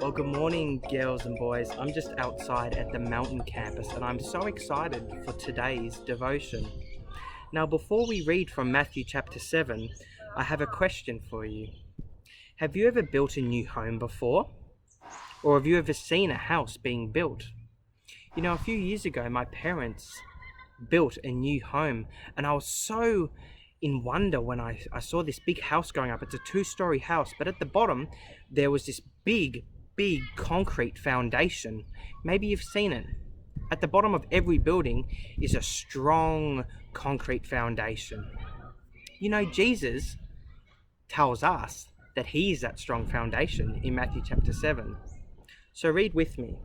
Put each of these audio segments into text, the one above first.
Well, good morning, girls and boys. I'm just outside at the mountain campus and I'm so excited for today's devotion. Now, before we read from Matthew chapter 7, I have a question for you. Have you ever built a new home before? Or have you ever seen a house being built? You know, a few years ago, my parents built a new home and I was so in wonder when I saw this big house going up. It's a 2-story house, but at the bottom, there was this big concrete foundation. Maybe you've seen it. At the bottom of every building is a strong concrete foundation. You know, Jesus tells us that he is that strong foundation in Matthew chapter 7. So read with me.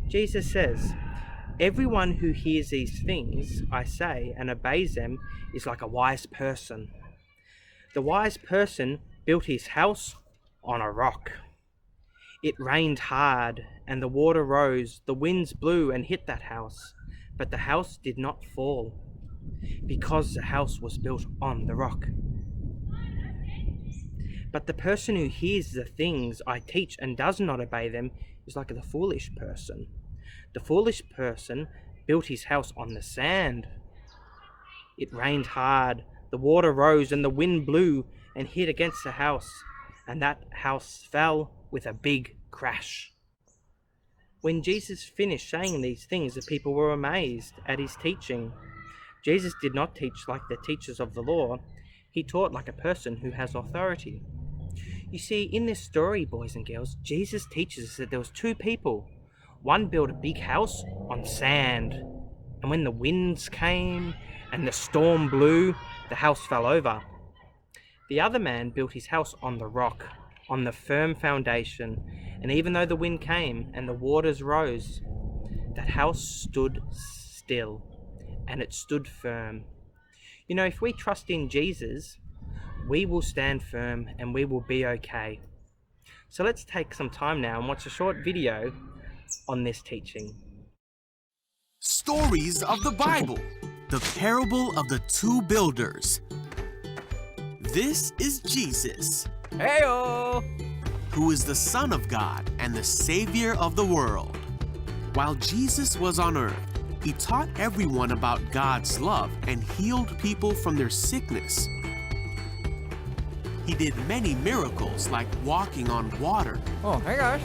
Jesus says, "Everyone who hears these things I say and obeys them is like a wise person. The wise person built his house on a rock. It rained hard and the water rose, the winds blew and hit that house, but the house did not fall because the house was built on the rock. But the person who hears the things I teach and does not obey them is like the foolish person. The foolish person built his house on the sand. It rained hard, the water rose and the wind blew and hit against the house, and that house fell with a big crash." When Jesus finished saying these things, the people were amazed at his teaching. Jesus did not teach like the teachers of the law. He taught like a person who has authority. You see, in this story, boys and girls, Jesus teaches us that there was 2 people. One built a big house on sand, and when the winds came and the storm blew, the house fell over. The other man built his house on the rock, on the firm foundation, and even though the wind came and the waters rose, that house stood still, and it stood firm. You know, if we trust in Jesus, we will stand firm and we will be okay. So let's take some time now and watch a short video on this teaching. Stories of the Bible. The parable of the 2 builders. This is Jesus, Heyo! who is the Son of God and the Savior of the world. While Jesus was on earth, he taught everyone about God's love and healed people from their sickness. He did many miracles like walking on water Oh, hey guys.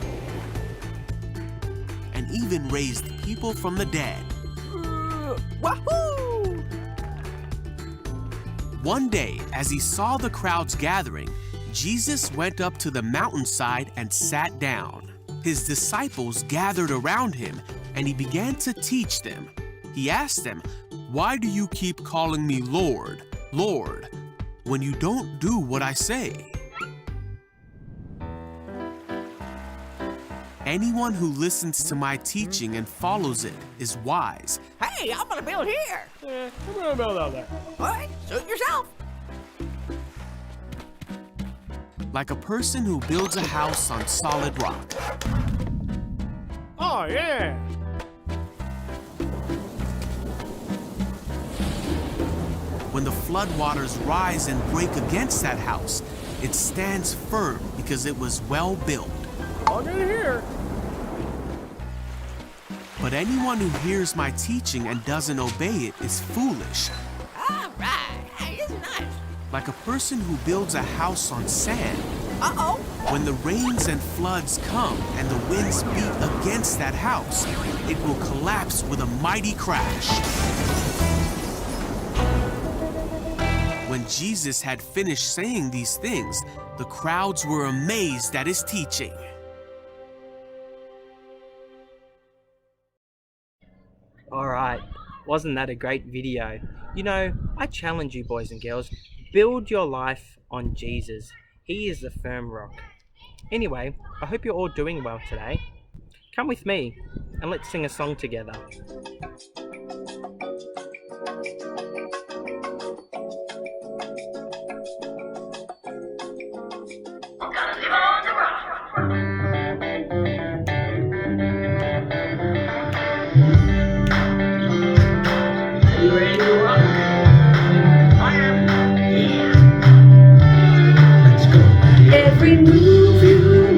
and even raised people from the dead. Wahoo! One day, as he saw the crowds gathering, Jesus went up to the mountainside and sat down. His disciples gathered around him, and he began to teach them. He asked them, "Why do you keep calling me Lord, Lord, when you don't do what I say? Anyone who listens to my teaching and follows it is wise." Hey, I'm gonna build here. I'm gonna build out there. All right, suit yourself. Like a person who builds a house on solid rock. Oh yeah! When the floodwaters rise and break against that house, it stands firm because it was well built. I'll get it here. But anyone who hears my teaching and doesn't obey it is foolish, All right. Hey, this is nice. like a person who builds a house on sand. Uh-oh. When the rains and floods come and the winds beat against that house, it will collapse with a mighty crash. When Jesus had finished saying these things, the crowds were amazed at his teaching. Alright, wasn't that a great video? You know, I challenge you boys and girls, build your life on Jesus. He is the firm rock. Anyway, I hope you're all doing well today. Come with me and let's sing a song together. Every move you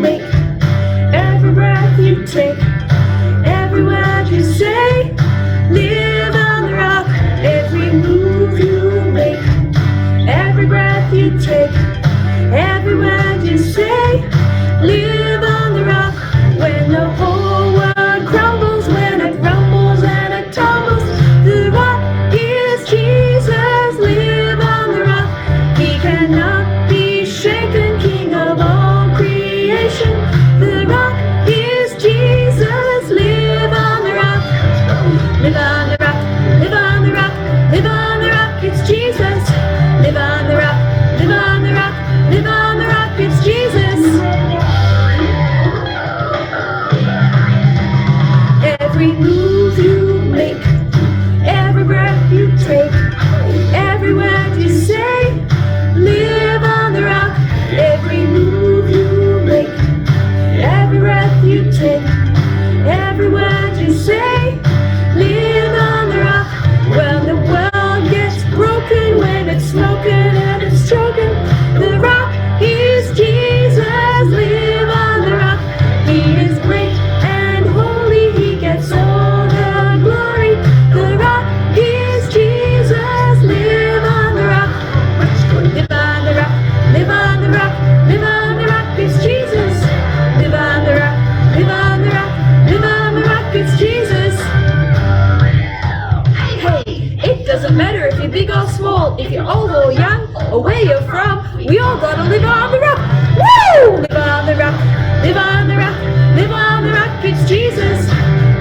or where you're from. We all gotta live on the rock. Woo! Live on the rock, live on the rock, live on the rock, it's Jesus.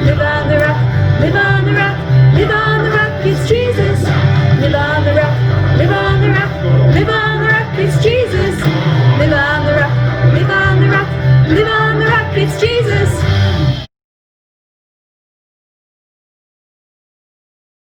Live on the rock, live on the rock, live on the rock, it's Jesus. Live on the rock, live on the rock, live on the rock, it's Jesus. Live on the rock, live on the rock, live on the rock, it's Jesus.